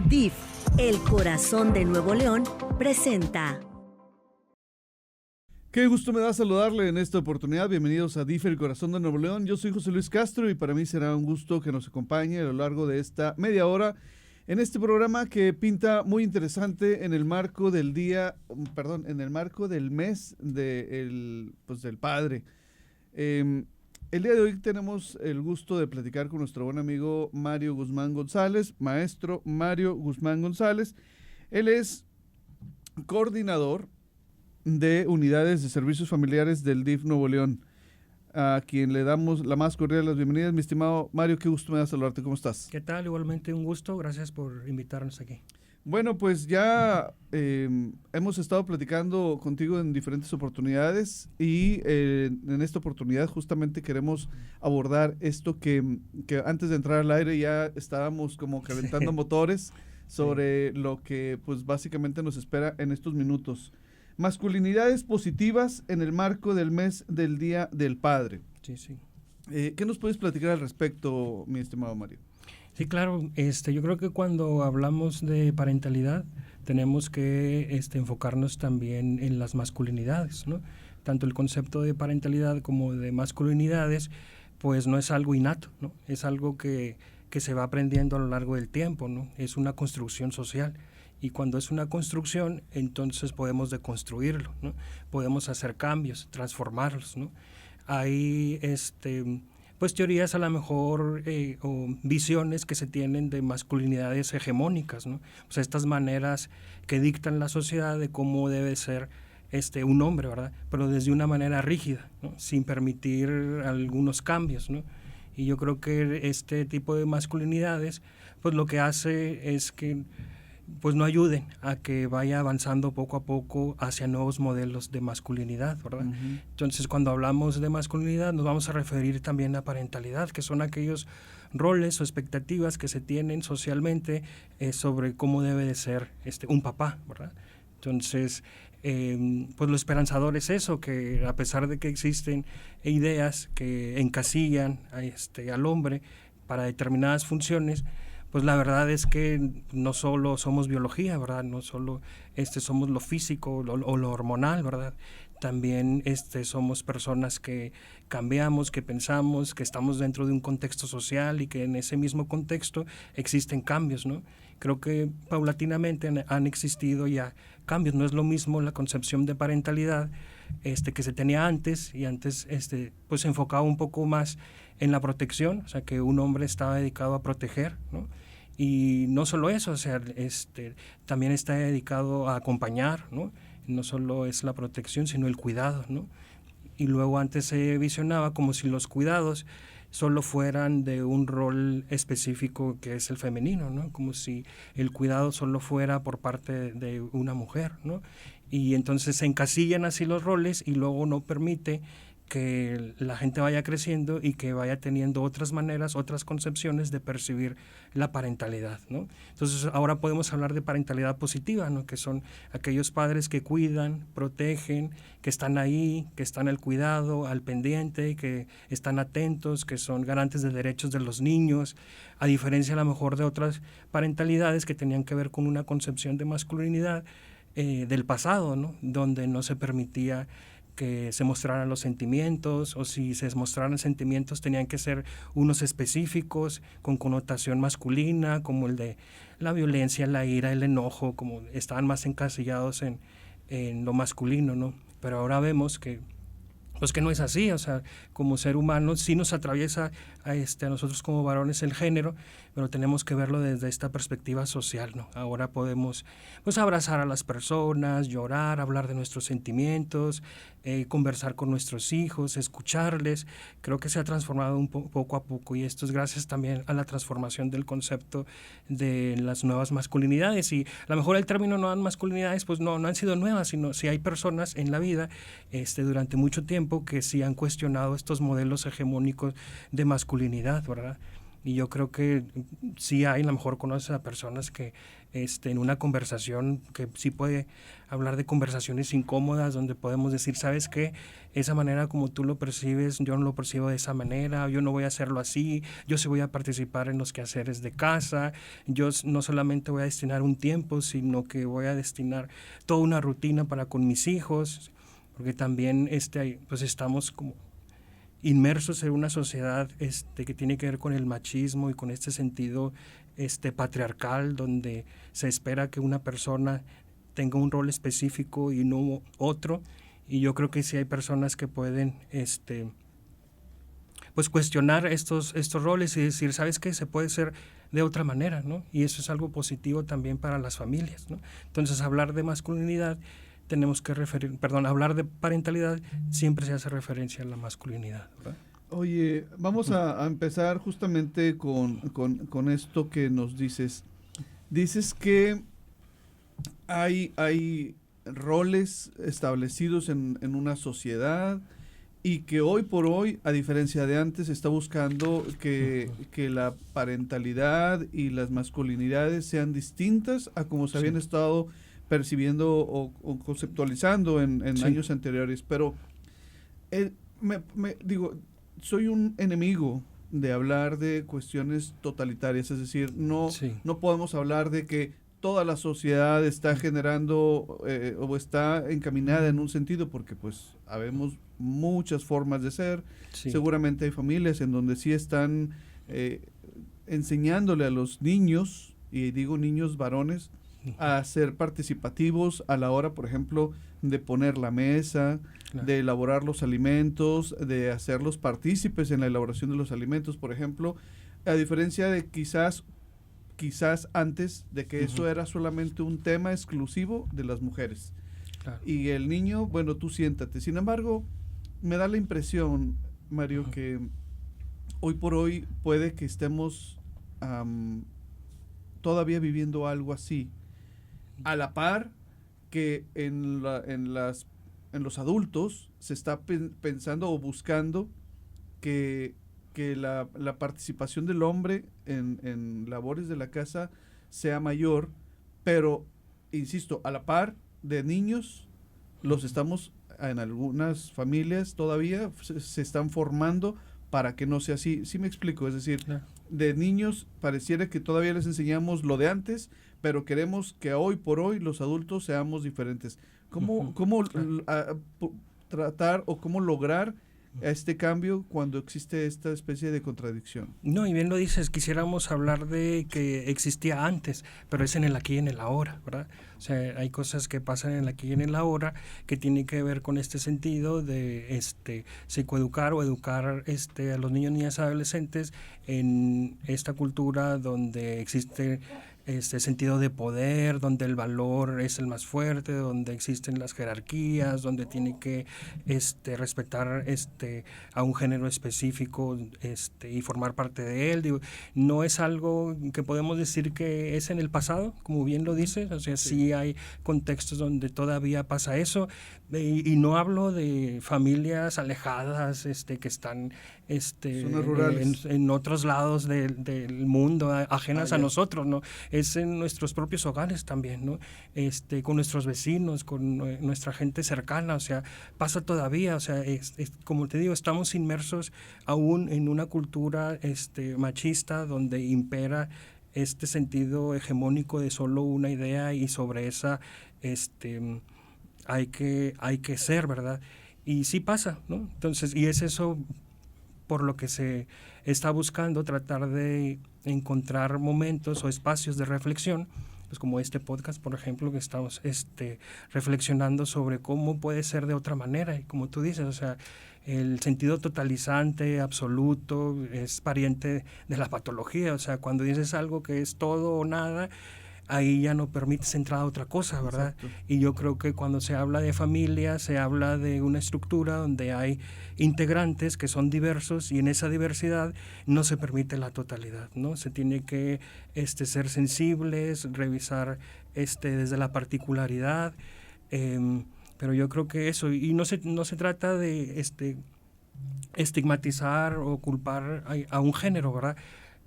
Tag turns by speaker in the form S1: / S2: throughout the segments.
S1: DIF, el corazón de Nuevo León, presenta.
S2: Qué gusto me da saludarle en esta oportunidad. Bienvenidos a DIF, el corazón de Nuevo León. Yo soy José Luis Castro y para mí será un gusto que nos acompañe a lo largo de esta media hora en este programa que pinta muy interesante en el marco del en el marco del mes del padre. El día de hoy tenemos el gusto de platicar con nuestro buen amigo Mario Guzmán González, maestro Mario Guzmán González. Él es coordinador de unidades de servicios familiares del DIF Nuevo León, a quien le damos la más cordial de las bienvenidas. Mi estimado Mario, qué gusto me da saludarte. ¿Cómo estás?
S3: ¿Qué tal? Igualmente un gusto. Gracias por invitarnos aquí.
S2: Bueno, pues ya hemos estado platicando contigo en diferentes oportunidades y en esta oportunidad justamente queremos abordar esto que antes de entrar al aire ya estábamos como calentando motores sobre lo que pues básicamente nos espera en estos minutos. Masculinidades positivas en el marco del mes del Día del Padre.
S3: Sí.
S2: ¿Qué nos puedes platicar al respecto, mi estimado Mario?
S3: Sí, claro. Yo creo que cuando hablamos de parentalidad tenemos que enfocarnos también en las masculinidades, ¿no? Tanto el concepto de parentalidad como de masculinidades, pues no es algo innato, ¿no? Es algo que se va aprendiendo a lo largo del tiempo, ¿no? Es una construcción social. Y cuando es una construcción, entonces podemos deconstruirlo, ¿no? Podemos hacer cambios, transformarlos, ¿no? Hay pues teorías a lo mejor o visiones que se tienen de masculinidades hegemónicas, ¿no? O sea, estas maneras que dictan la sociedad de cómo debe ser un hombre, ¿verdad? Pero desde una manera rígida, ¿no? Sin permitir algunos cambios, ¿no? Y yo creo que este tipo de masculinidades, pues lo que hace es que pues no ayuden a que vaya avanzando poco a poco hacia nuevos modelos de masculinidad, ¿verdad? Uh-huh. Entonces, cuando hablamos de masculinidad, nos vamos a referir también a parentalidad, que son aquellos roles o expectativas que se tienen socialmente sobre cómo debe de ser un papá, ¿verdad? Entonces, pues lo esperanzador es eso, que a pesar de que existen ideas que encasillan al hombre para determinadas funciones, pues la verdad es que no solo somos biología, ¿verdad? No solo somos lo físico o lo hormonal, ¿verdad? También somos personas que cambiamos, que pensamos, que estamos dentro de un contexto social y que en ese mismo contexto existen cambios, ¿no? Creo que paulatinamente han existido ya cambios. No es lo mismo la concepción de parentalidad que se tenía antes, y antes pues se enfocaba un poco más en la protección, o sea, que un hombre estaba dedicado a proteger, ¿no? Y no solo eso, o sea, también está dedicado a acompañar, ¿no? No solo es la protección, sino el cuidado, ¿no? Y luego antes se visionaba como si los cuidados solo fueran de un rol específico que es el femenino, ¿no? Como si el cuidado solo fuera por parte de una mujer, ¿no? Y entonces se encasillan así los roles y luego no permite que la gente vaya creciendo y que vaya teniendo otras maneras, otras concepciones de percibir la parentalidad, ¿no? Entonces ahora podemos hablar de parentalidad positiva, ¿no? Que son aquellos padres que cuidan, protegen, que están ahí, que están al cuidado, al pendiente, que están atentos, que son garantes de derechos de los niños, a diferencia a lo mejor de otras parentalidades que tenían que ver con una concepción de masculinidad del pasado, ¿no? Donde no se permitía que se mostraran los sentimientos, o si se mostraran sentimientos tenían que ser unos específicos con connotación masculina, como el de la violencia, la ira, el enojo, como estaban más encasillados en lo masculino, ¿no? Pero ahora vemos que pues que no es así, o sea, como ser humano sí nos atraviesa a nosotros como varones el género, pero tenemos que verlo desde esta perspectiva social, ¿no? Ahora podemos pues abrazar a las personas, llorar, hablar de nuestros sentimientos, conversar con nuestros hijos, escucharles. Creo que se ha transformado poco a poco, y esto es gracias también a la transformación del concepto de las nuevas masculinidades. Y a lo mejor el término nuevas masculinidades pues no han sido nuevas, sino si hay personas en la vida durante mucho tiempo que sí han cuestionado estos modelos hegemónicos de masculinidad, ¿verdad? Y yo creo que sí hay, a lo mejor conoces a personas que en una conversación, que sí puede hablar de conversaciones incómodas, donde podemos decir, ¿sabes qué? Esa manera como tú lo percibes, yo no lo percibo de esa manera, yo no voy a hacerlo así, yo sí voy a participar en los quehaceres de casa, yo no solamente voy a destinar un tiempo, sino que voy a destinar toda una rutina para con mis hijos, porque también pues estamos como inmersos en una sociedad que tiene que ver con el machismo y con este sentido patriarcal, donde se espera que una persona tenga un rol específico y no otro, y yo creo que sí hay personas que pueden pues cuestionar estos roles y decir, ¿sabes qué? Se puede ser de otra manera, ¿no? Y eso es algo positivo también para las familias, ¿no? Entonces, hablar de masculinidad hablar de parentalidad siempre se hace referencia a la masculinidad, ¿verdad?
S2: Oye, vamos a empezar justamente con esto que nos dices. Dices que hay roles establecidos en una sociedad y que hoy por hoy, a diferencia de antes, se está buscando que la parentalidad y las masculinidades sean distintas a como se habían estado percibiendo o conceptualizando en años anteriores. Pero soy un enemigo de hablar de cuestiones totalitarias, es decir, no podemos hablar de que toda la sociedad está generando o está encaminada en un sentido, porque pues habemos muchas formas de ser. Seguramente hay familias en donde sí están enseñándole a los niños, y digo niños varones, a ser participativos a la hora, por ejemplo, de poner la mesa, de elaborar los alimentos, de hacerlos partícipes en la elaboración de los alimentos, por ejemplo, a diferencia de quizás antes de que eso era solamente un tema exclusivo de las mujeres. Y el niño, bueno, tú siéntate. Sin embargo, me da la impresión, Mario, que hoy por hoy puede que estemos todavía viviendo algo así, a la par que en los adultos se está pensando o buscando que la participación del hombre en labores de la casa sea mayor, pero, insisto, a la par de niños, los estamos, en algunas familias todavía se están formando para que no sea así. ¿Sí me explico? Es decir, de niños pareciera que todavía les enseñamos lo de antes, pero queremos que hoy por hoy los adultos seamos diferentes. ¿Cómo tratar o cómo lograr este cambio cuando existe esta especie de contradicción?
S3: No, y bien lo dices, quisiéramos hablar de que existía antes, pero es en el aquí y en el ahora, ¿verdad? O sea, hay cosas que pasan en el aquí y en el ahora que tienen que ver con este sentido de psicoeducar o educar a los niños, niñas y adolescentes en esta cultura donde existe este sentido de poder, donde el valor es el más fuerte, donde existen las jerarquías, donde tiene que respetar a un género específico y formar parte de él. Digo, no es algo que podemos decir que es en el pasado, como bien lo dices, o sea, sí hay contextos donde todavía pasa eso, y no hablo de familias alejadas que están en otros lados del mundo, ajenas a nosotros, ¿no? Es en nuestros propios hogares también, ¿no? Con nuestros vecinos, con nuestra gente cercana, o sea, pasa todavía, o sea, como te digo, estamos inmersos aún en una cultura machista donde impera este sentido hegemónico de solo una idea, y sobre esa hay que ser, ¿verdad? Y sí pasa, ¿no? Entonces, y es eso por lo que se está buscando, tratar de encontrar momentos o espacios de reflexión, pues como este podcast, por ejemplo, que estamos reflexionando sobre cómo puede ser de otra manera. Y como tú dices, o sea, el sentido totalizante, absoluto, es pariente de la patología. O sea, cuando dices algo que es todo o nada, ahí ya no permites entrar a otra cosa, ¿verdad? Exacto. Y yo creo que cuando se habla de familia, se habla de una estructura donde hay integrantes que son diversos, y en esa diversidad no se permite la totalidad, ¿no? Se tiene que ser sensibles, revisar desde la particularidad, pero yo creo que eso, y no se trata de estigmatizar o culpar a un género, ¿verdad?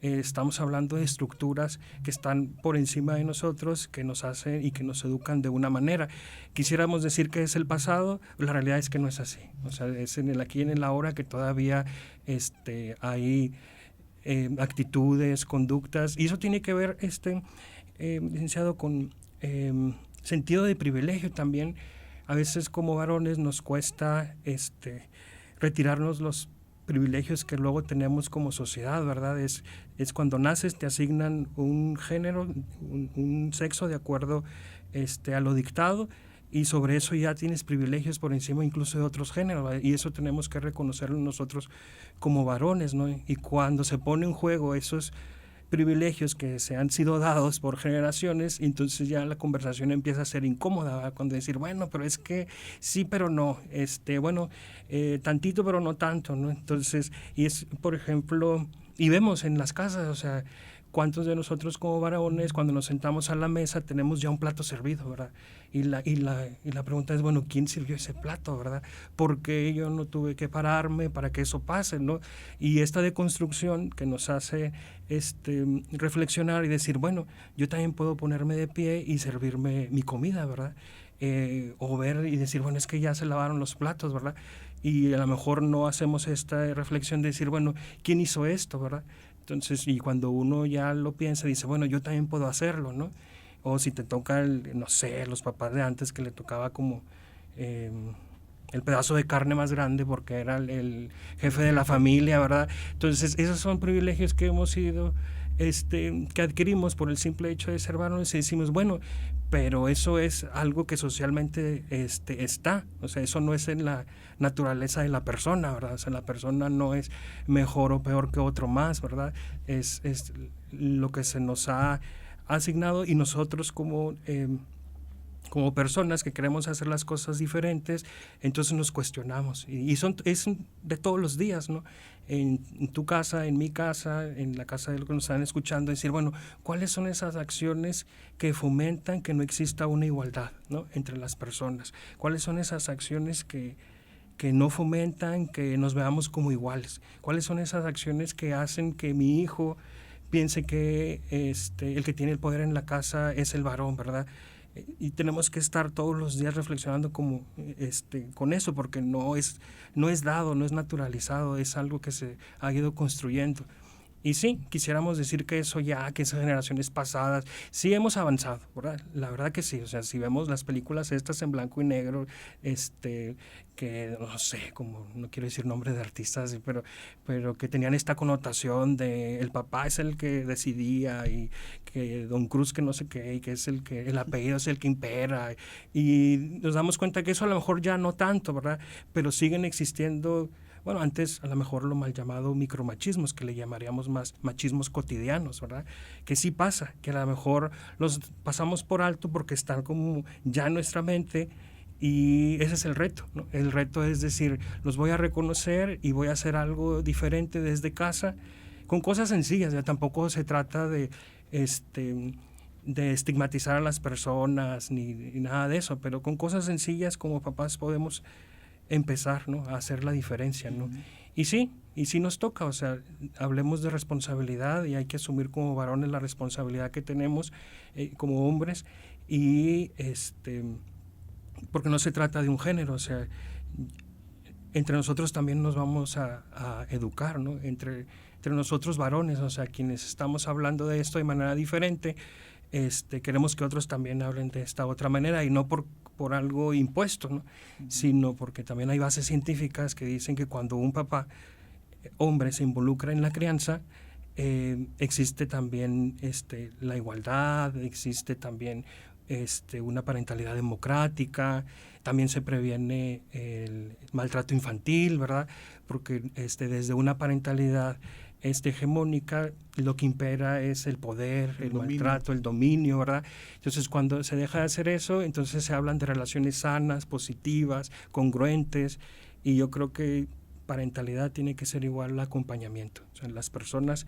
S3: estamos hablando de estructuras que están por encima de nosotros, que nos hacen y que nos educan de una manera. Quisiéramos decir que es el pasado, la realidad es que no es así. O sea, es en el aquí y en el ahora que todavía hay actitudes, conductas, y eso tiene que ver, licenciado, con sentido de privilegio también. A veces como varones nos cuesta retirarnos los privilegios que luego tenemos como sociedad, ¿verdad? Es cuando naces te asignan un género, un sexo de acuerdo a lo dictado, y sobre eso ya tienes privilegios por encima incluso de otros géneros, ¿verdad? Y eso tenemos que reconocerlo nosotros como varones, ¿no? Y cuando se pone en juego esos privilegios que se han sido dados por generaciones, entonces ya la conversación empieza a ser incómoda, ¿verdad? Cuando decir, bueno, pero es que sí, pero no, tantito, pero no tanto, ¿no? Entonces, y es, por ejemplo, y vemos en las casas, o sea, ¿cuántos de nosotros como varones, cuando nos sentamos a la mesa, tenemos ya un plato servido, ¿verdad? Y la pregunta es, bueno, ¿quién sirvió ese plato, verdad? ¿Por qué yo no tuve que pararme para que eso pase, ¿no? Y esta deconstrucción que nos hace reflexionar y decir, bueno, yo también puedo ponerme de pie y servirme mi comida, ¿verdad? O ver y decir, bueno, es que ya se lavaron los platos, ¿verdad? Y a lo mejor no hacemos esta reflexión de decir, bueno, ¿quién hizo esto, verdad? Entonces, y cuando uno ya lo piensa, dice, bueno, yo también puedo hacerlo, ¿no? O si te toca, no sé, los papás de antes que le tocaba como el pedazo de carne más grande porque era el jefe de la familia, ¿verdad? Entonces, esos son privilegios que hemos ido, que adquirimos por el simple hecho de ser varones, y decimos, bueno, pero eso es algo que socialmente está, o sea, eso no es en la naturaleza de la persona, ¿verdad? O sea, la persona no es mejor o peor que otro más, ¿verdad? Es lo que se nos ha asignado, y nosotros como personas que queremos hacer las cosas diferentes, entonces nos cuestionamos. Y es de todos los días, ¿no? En tu casa, en mi casa, en la casa de los que nos están escuchando, decir, bueno, ¿cuáles son esas acciones que fomentan que no exista una igualdad, ¿no?, entre las personas? ¿Cuáles son esas acciones que no fomentan que nos veamos como iguales? ¿Cuáles son esas acciones que hacen que mi hijo piense que el que tiene el poder en la casa es el varón, ¿verdad? Y tenemos que estar todos los días reflexionando como con eso, porque no es dado, no es naturalizado, es algo que se ha ido construyendo. Y sí, quisiéramos decir que eso ya, que esas generaciones pasadas, sí hemos avanzado, ¿verdad? La verdad que sí, o sea, si vemos las películas estas en blanco y negro, que no sé, como no quiero decir nombres de artistas, pero que tenían esta connotación de el papá es el que decidía, y que Don Cruz que no sé qué, y que es el apellido es el que impera, y nos damos cuenta que eso a lo mejor ya no tanto, ¿verdad? Pero siguen existiendo. Bueno, antes a lo mejor lo mal llamado micromachismos, que le llamaríamos más machismos cotidianos, ¿verdad? Que sí pasa, que a lo mejor los pasamos por alto porque están como ya en nuestra mente, y ese es el reto, ¿no? El reto es decir, los voy a reconocer y voy a hacer algo diferente desde casa, con cosas sencillas. Ya tampoco se trata de estigmatizar a las personas ni nada de eso, pero con cosas sencillas como papás podemos empezar, ¿no?, a hacer la diferencia, ¿no? Y sí nos toca, o sea, hablemos de responsabilidad, y hay que asumir como varones la responsabilidad que tenemos como hombres, y porque no se trata de un género, o sea, entre nosotros también nos vamos a educar, ¿no? Entre nosotros varones, o sea, quienes estamos hablando de esto de manera diferente, queremos que otros también hablen de esta otra manera, y no por algo impuesto, ¿no? Sino porque también hay bases científicas que dicen que cuando un papá, hombre, se involucra en la crianza, existe también la igualdad, existe también una parentalidad democrática, también se previene el maltrato infantil, ¿verdad? Porque desde una parentalidad hegemónica, lo que impera es el poder, el maltrato, el dominio, ¿verdad? Entonces, cuando se deja de hacer eso, entonces se hablan de relaciones sanas, positivas, congruentes, y yo creo que parentalidad tiene que ser igual al acompañamiento. O sea, las personas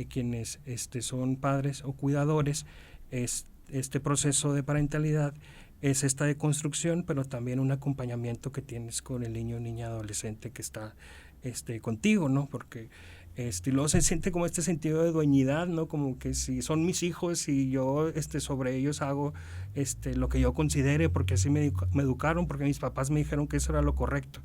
S3: quienes son padres o cuidadores, este proceso de parentalidad es esta deconstrucción, pero también un acompañamiento que tienes con el niño, niña, adolescente que está contigo, ¿no? Porque Y luego se siente como este sentido de dueñidad, ¿no? Como que si son mis hijos y yo sobre ellos hago lo que yo considere, porque así me educaron, porque mis papás me dijeron que eso era lo correcto.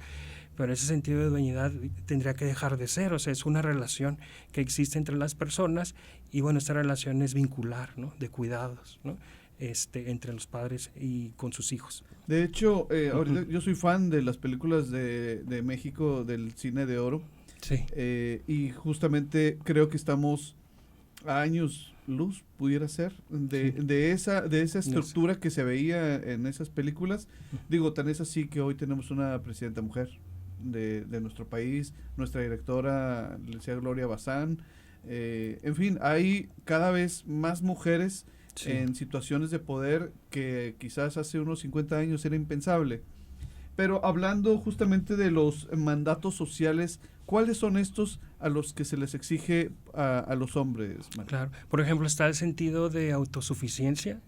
S3: Pero ese sentido de dueñidad tendría que dejar de ser, o sea, es una relación que existe entre las personas y bueno, esta relación es vincular, ¿no? De cuidados, ¿no? Entre los padres y con sus hijos.
S2: De hecho, ahorita yo soy fan de las películas de México, del cine de oro.
S3: Sí.
S2: Y justamente creo que estamos a años luz, pudiera ser, de esa estructura que se veía en esas películas. Digo, tan es así que hoy tenemos una presidenta mujer de nuestro país, nuestra directora, Lucía Gloria Bazán. En fin, hay cada vez más mujeres en situaciones de poder que quizás hace unos 50 años era impensable. Pero hablando justamente de los mandatos sociales, ¿cuáles son estos a los que se les exige a los hombres, María?
S3: Claro, por ejemplo, está el sentido de autosuficiencia.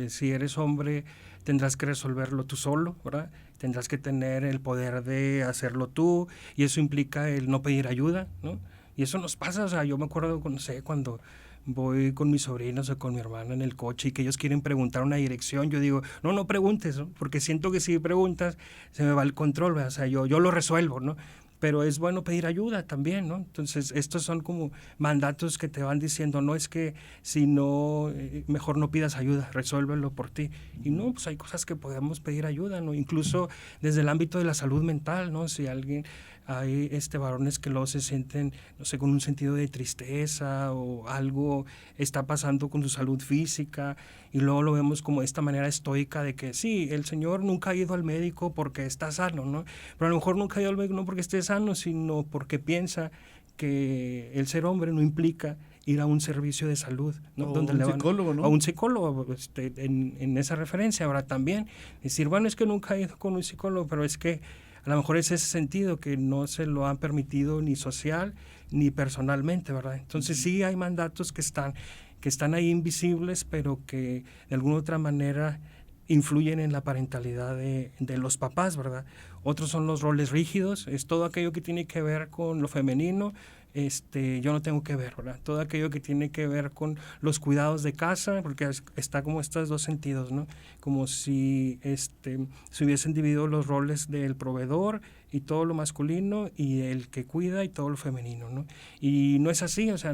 S3: Si eres hombre, tendrás que resolverlo tú solo, ¿verdad? Tendrás que tener el poder de hacerlo tú, y eso implica el no pedir ayuda, ¿no? Y eso nos pasa, o sea, yo me acuerdo, no sé, cuando voy con mis sobrinos o con mi hermana en el coche y que ellos quieren preguntar una dirección, yo digo, no preguntes, ¿no? Porque siento que si preguntas se me va el control, ¿verdad? O sea, yo lo resuelvo, ¿no? Pero es bueno pedir ayuda también, ¿no? Entonces, estos son como mandatos que te van diciendo, no es que si no, mejor no pidas ayuda, resuélvelo por ti. Y no, pues hay cosas que podemos pedir ayuda, ¿no? Incluso desde el ámbito de la salud mental, ¿no? Si alguien, hay varones que luego se sienten, no sé, con un sentido de tristeza o algo está pasando con su salud física, y luego lo vemos como esta manera estoica de que sí, el señor nunca ha ido al médico porque está sano, ¿no? Pero a lo mejor nunca ha ido al médico no porque esté sano, sino porque piensa que el ser hombre no implica ir a un servicio de salud, ¿no?
S2: O
S3: donde
S2: un
S3: le van,
S2: psicólogo, ¿no?
S3: A un psicólogo, en esa referencia. Ahora también decir, bueno, es que nunca he ido con un psicólogo, pero es que a lo mejor es ese sentido que no se lo han permitido ni social ni personalmente, ¿verdad? Entonces sí hay mandatos que están ahí invisibles, pero que de alguna u otra manera influyen en la parentalidad de los papás, ¿verdad? Otros son los roles rígidos, es todo aquello que tiene que ver con lo femenino, yo no tengo que ver, ¿verdad? Todo aquello que tiene que ver con los cuidados de casa, porque está como estos dos sentidos, ¿no? Como si se hubiesen dividido los roles del proveedor y todo lo masculino, y el que cuida y todo lo femenino, ¿no? Y no es así, o sea,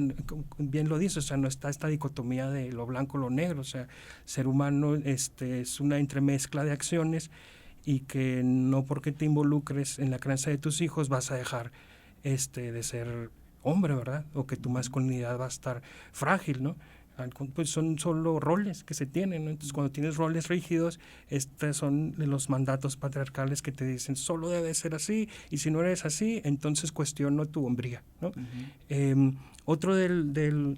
S3: bien lo dice, o sea, no está esta dicotomía de lo blanco o lo negro, o sea, ser humano es una entremezcla de acciones, y que no porque te involucres en la crianza de tus hijos vas a dejar de ser hombre, ¿verdad? O que tu masculinidad va a estar frágil, ¿no? Pues son solo roles que se tienen, ¿no? Entonces, cuando tienes roles rígidos, estos son los mandatos patriarcales que te dicen solo debes ser así, y si no eres así, entonces cuestiono tu hombría, ¿no? Otro de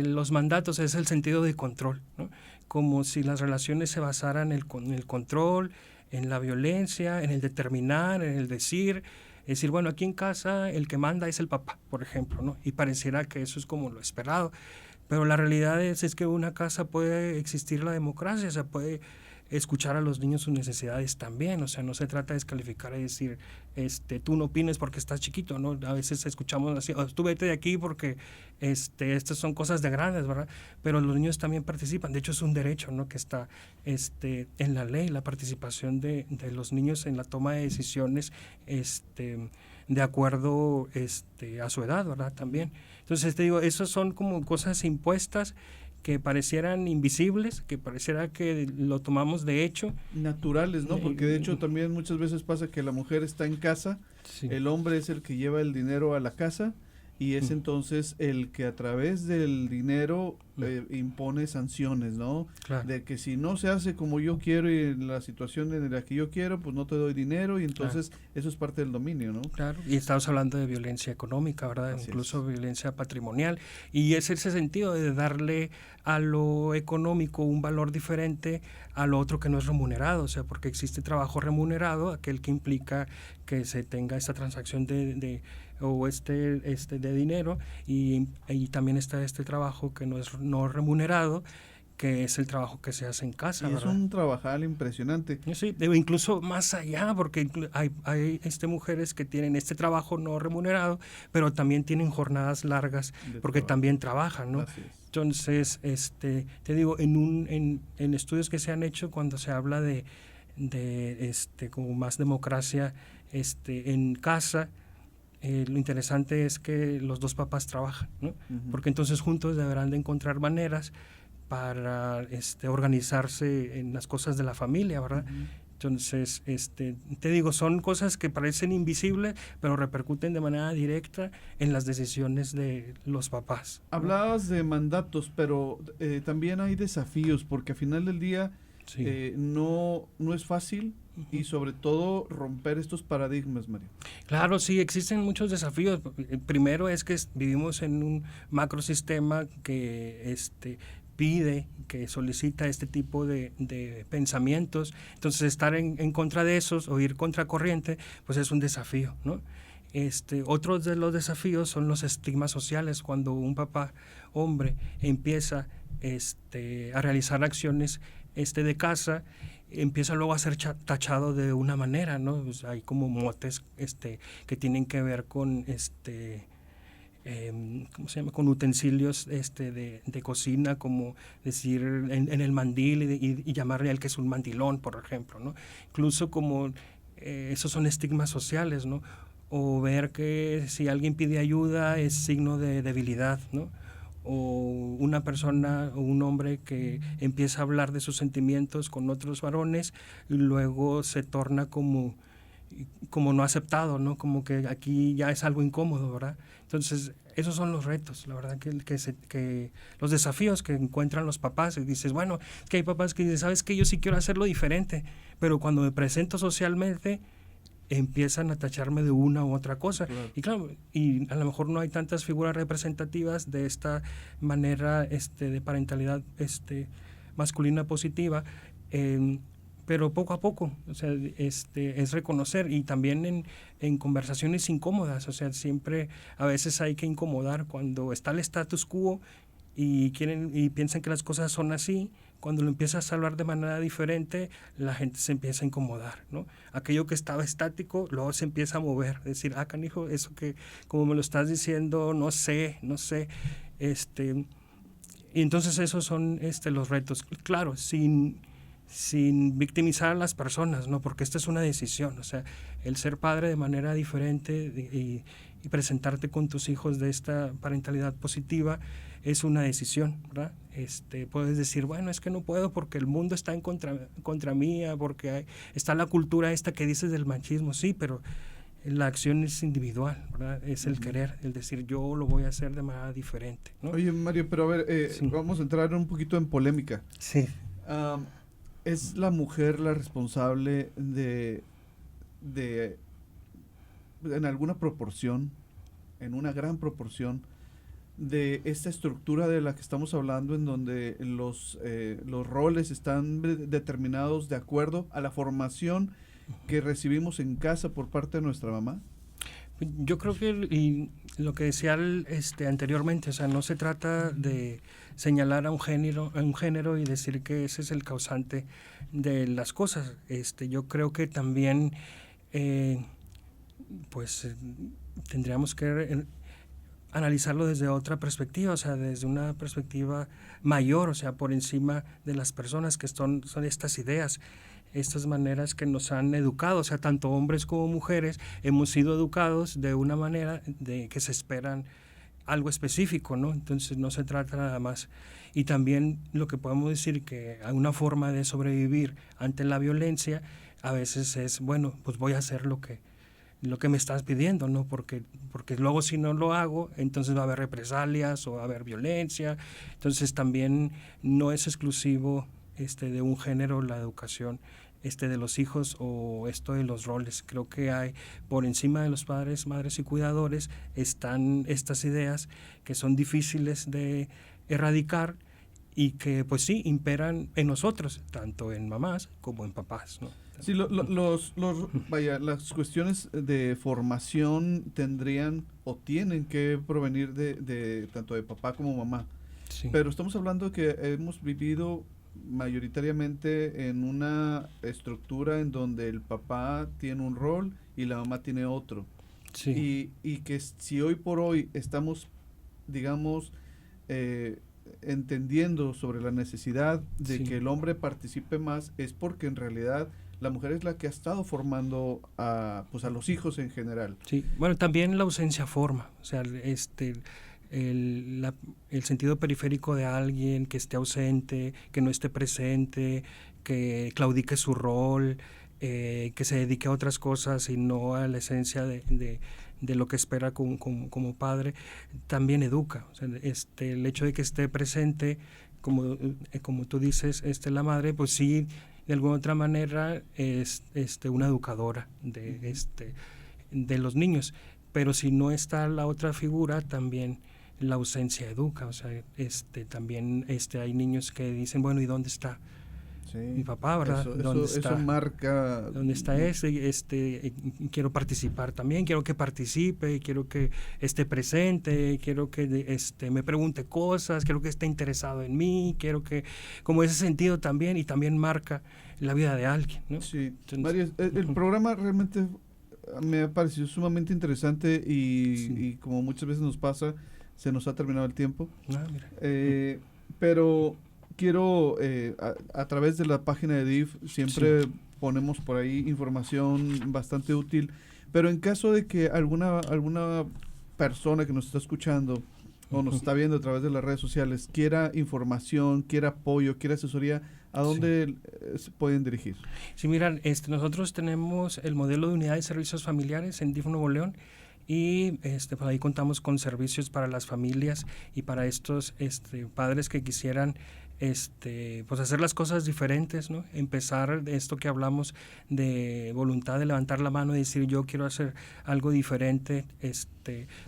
S3: los mandatos es el sentido de control, ¿no? Como si las relaciones se basaran en el control, en la violencia, en el determinar, en el decir. Es decir, bueno, aquí en casa el que manda es el papá, por ejemplo, ¿no? Y pareciera que eso es como lo esperado. Pero la realidad es que en una casa puede existir la democracia, o sea, puede escuchar a los niños sus necesidades también, o sea, no se trata de descalificar y decir, tú no opines porque estás chiquito, ¿no? A veces escuchamos así, tú vete de aquí porque estas son cosas de grandes, ¿verdad? Pero los niños también participan, de hecho es un derecho, ¿no? Que está en la ley, la participación de los niños en la toma de decisiones, de acuerdo a su edad, ¿verdad? También. Entonces, te digo, esos son como cosas impuestas que parecieran invisibles, que pareciera que lo tomamos de hecho.
S2: Naturales, ¿no? Porque de hecho también muchas veces pasa que la mujer está en casa, sí. El hombre es el que lleva el dinero a la casa, y es entonces el que a través del dinero impone sanciones, ¿no? Claro. De que si no se hace como yo quiero y en la situación en la que yo quiero, pues no te doy dinero, y entonces eso es parte del dominio, ¿no?
S3: Claro, y estamos hablando de violencia económica, ¿verdad? Así incluso es. Violencia patrimonial, y es ese sentido de darle a lo económico un valor diferente a lo otro que no es remunerado, o sea, porque existe trabajo remunerado, aquel que implica que se tenga esta transacción de dinero, y también está este trabajo que no es no remunerado, que es el trabajo que se hace en casa.
S2: Y es un trabajal impresionante.
S3: Sí, incluso más allá, porque hay mujeres que tienen este trabajo no remunerado, pero también tienen jornadas largas porque también trabajan, ¿no? Entonces, te digo, en estudios que se han hecho cuando se habla de como más democracia en casa, lo interesante es que los dos papás trabajan, ¿no? Uh-huh. Porque entonces juntos deberán de encontrar maneras para organizarse en las cosas de la familia, ¿verdad? Uh-huh. Entonces, te digo, son cosas que parecen invisibles, pero repercuten de manera directa en las decisiones de los papás, ¿no?
S2: Hablabas de mandatos, pero también hay desafíos, porque al final del día sí. No es fácil. Y sobre todo romper estos paradigmas, Mario.
S3: Claro, sí, existen muchos desafíos. El primero es que vivimos en un macrosistema que pide, que solicita este tipo de pensamientos. Entonces, estar en contra de esos o ir contracorriente, pues es un desafío, ¿no? Otro de los desafíos son los estigmas sociales. Cuando un papá hombre empieza a realizar acciones de casa, empieza luego a ser tachado de una manera, ¿no? Pues hay como motes que tienen que ver con ¿cómo se llama? Con utensilios de cocina, como decir en el mandil y llamarle al que es un mandilón, por ejemplo, ¿no? Incluso como esos son estigmas sociales, ¿no? O ver que si alguien pide ayuda es signo de debilidad, ¿no? O una persona o un hombre que empieza a hablar de sus sentimientos con otros varones y luego se torna como no aceptado, ¿no? Como que aquí ya es algo incómodo, ¿verdad? Entonces, esos son los retos, la verdad, que los desafíos que encuentran los papás. Y dices, bueno, que hay papás que dicen, ¿sabes qué? Yo sí quiero hacerlo diferente, pero cuando me presento socialmente empiezan a tacharme de una u otra cosa. Claro. Y claro, y a lo mejor no hay tantas figuras representativas de esta manera de parentalidad masculina positiva, pero poco a poco, o sea, es reconocer, y también en conversaciones incómodas, o sea, siempre a veces hay que incomodar cuando está el status quo y piensan que las cosas son así. Cuando lo empiezas a hablar de manera diferente, la gente se empieza a incomodar, ¿no? Aquello que estaba estático, luego se empieza a mover, decir, canijo, eso que como me lo estás diciendo, no sé. Y entonces esos son los retos. Claro, sin victimizar a las personas, ¿no? Porque esta es una decisión, o sea, el ser padre de manera diferente y presentarte con tus hijos de esta parentalidad positiva es una decisión, ¿verdad? Puedes decir, bueno, es que no puedo porque el mundo está en contra mía, porque está la cultura esta que dices del machismo, sí, pero la acción es individual, ¿verdad? Es el querer, el decir, yo lo voy a hacer de manera diferente, ¿no?
S2: Oye, Mario, pero a ver, sí. Vamos a entrar un poquito en polémica.
S3: Sí.
S2: ¿Es la mujer la responsable de en alguna proporción, en una gran proporción, de esta estructura de la que estamos hablando, en donde los roles están determinados de acuerdo a la formación que recibimos en casa por parte de nuestra mamá?
S3: Yo creo que lo que decía anteriormente, o sea, no se trata de señalar a un género y decir que ese es el causante de las cosas. Yo creo que también tendríamos que analizarlo desde otra perspectiva, o sea, desde una perspectiva mayor, o sea, por encima de las personas, que son estas ideas, estas maneras que nos han educado, o sea, tanto hombres como mujeres hemos sido educados de una manera de que se esperan algo específico, ¿no? Entonces no se trata nada más. Y también lo que podemos decir que hay una forma de sobrevivir ante la violencia, a veces es, bueno, pues voy a hacer lo que me estás pidiendo, ¿no? Porque luego si no lo hago, entonces va a haber represalias o va a haber violencia. Entonces también no es exclusivo de un género la educación de los hijos o esto de los roles. Creo que hay por encima de los padres, madres y cuidadores están estas ideas que son difíciles de erradicar y que pues sí imperan en nosotros, tanto en mamás como en papás, ¿no?
S2: Sí, las cuestiones de formación tendrían o tienen que provenir de tanto de papá como mamá.
S3: Sí.
S2: Pero estamos hablando que hemos vivido mayoritariamente en una estructura en donde el papá tiene un rol y la mamá tiene otro.
S3: Sí.
S2: Y que si hoy por hoy estamos, digamos, entendiendo sobre la necesidad de
S3: Sí.
S2: que el hombre participe más, es porque en realidad la mujer es la que ha estado formando a los hijos en general.
S3: Sí, bueno, también la ausencia forma, o sea, el sentido periférico de alguien que esté ausente, que no esté presente, que claudique su rol, que se dedique a otras cosas y no a la esencia de lo que espera como padre, también educa. O sea, el hecho de que esté presente, como tú dices, la madre, pues sí, de alguna otra manera es una educadora de los niños, pero si no está la otra figura, también la ausencia educa. O sea, también hay niños que dicen, bueno, ¿y dónde está mi papá, verdad? ¿Dónde está?
S2: Eso marca.
S3: ¿Dónde está quiero participar también, quiero que participe, quiero que esté presente, quiero que me pregunte cosas, quiero que esté interesado en mí, quiero que, como ese sentido también, y también marca la vida de alguien, ¿no?
S2: Sí.
S3: Entonces,
S2: Mario, el programa realmente me ha parecido sumamente interesante y como muchas veces nos pasa, se nos ha terminado el tiempo.
S3: Mira.
S2: Pero quiero, a través de la página de DIF, siempre ponemos por ahí información bastante útil, pero en caso de que alguna persona que nos está escuchando o nos está viendo a través de las redes sociales quiera información, quiera apoyo, quiera asesoría, ¿a dónde se pueden dirigir?
S3: Sí, mira, nosotros tenemos el modelo de unidad de servicios familiares en DIF Nuevo León, y pues ahí contamos con servicios para las familias y para estos padres que quisieran pues hacer las cosas diferentes, ¿no? Empezar esto que hablamos de voluntad de levantar la mano y decir yo quiero hacer algo diferente.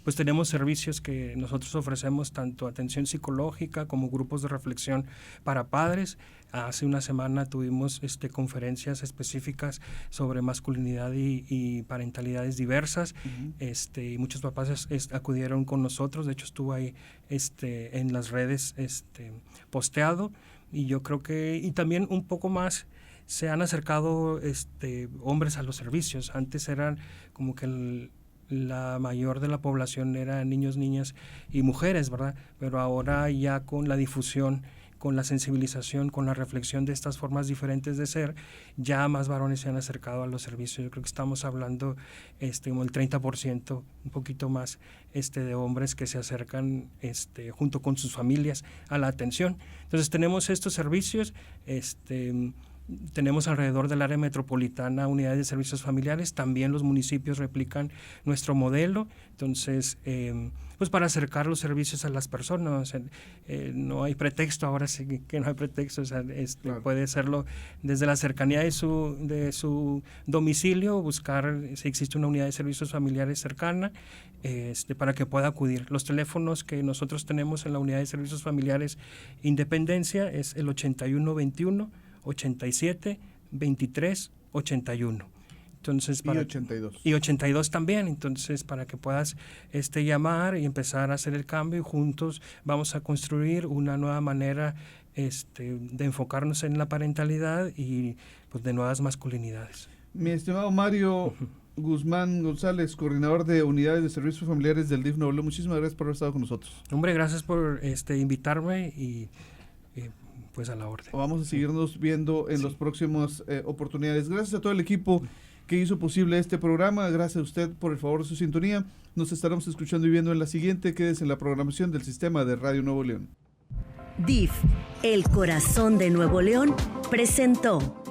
S3: Pues tenemos servicios que nosotros ofrecemos, tanto atención psicológica como grupos de reflexión para padres. Hace una semana tuvimos conferencias específicas sobre masculinidad y parentalidades diversas.
S2: Uh-huh.
S3: Y muchos papás acudieron con nosotros. De hecho, estuvo ahí en las redes posteado. Y yo creo que, y también un poco más, se han acercado hombres a los servicios. Antes eran como que la mayor de la población eran niños, niñas y mujeres, ¿verdad? Pero ahora ya con la difusión, con la sensibilización, con la reflexión de estas formas diferentes de ser, ya más varones se han acercado a los servicios. Yo creo que estamos hablando como el 30%, un poquito más, de hombres que se acercan junto con sus familias a la atención. Entonces tenemos estos servicios, tenemos alrededor del área metropolitana unidades de servicios familiares. También los municipios replican nuestro modelo. Entonces, pues para acercar los servicios a las personas, no hay pretexto, ahora sí que no hay pretexto. O sea, claro, puede serlo desde la cercanía de su domicilio, buscar si existe una unidad de servicios familiares cercana, para que pueda acudir. Los teléfonos que nosotros tenemos en la unidad de servicios familiares Independencia es el 8121 87 23 81. Entonces,
S2: y 82.
S3: Y 82 también. Entonces, para que puedas llamar y empezar a hacer el cambio, y juntos vamos a construir una nueva manera de enfocarnos en la parentalidad y pues de nuevas masculinidades.
S2: Mi estimado Mario Guzmán González, coordinador de unidades de servicios familiares del DIF Nuevo León, muchísimas gracias por haber estado con nosotros.
S3: Hombre, gracias por invitarme y pues a la orden.
S2: Vamos a seguirnos viendo en las próximas oportunidades. Gracias a todo el equipo que hizo posible este programa. Gracias a usted por el favor de su sintonía. Nos estaremos escuchando y viendo en la siguiente. Quédese en la programación del Sistema de Radio Nuevo León.
S1: DIF, el corazón de Nuevo León, presentó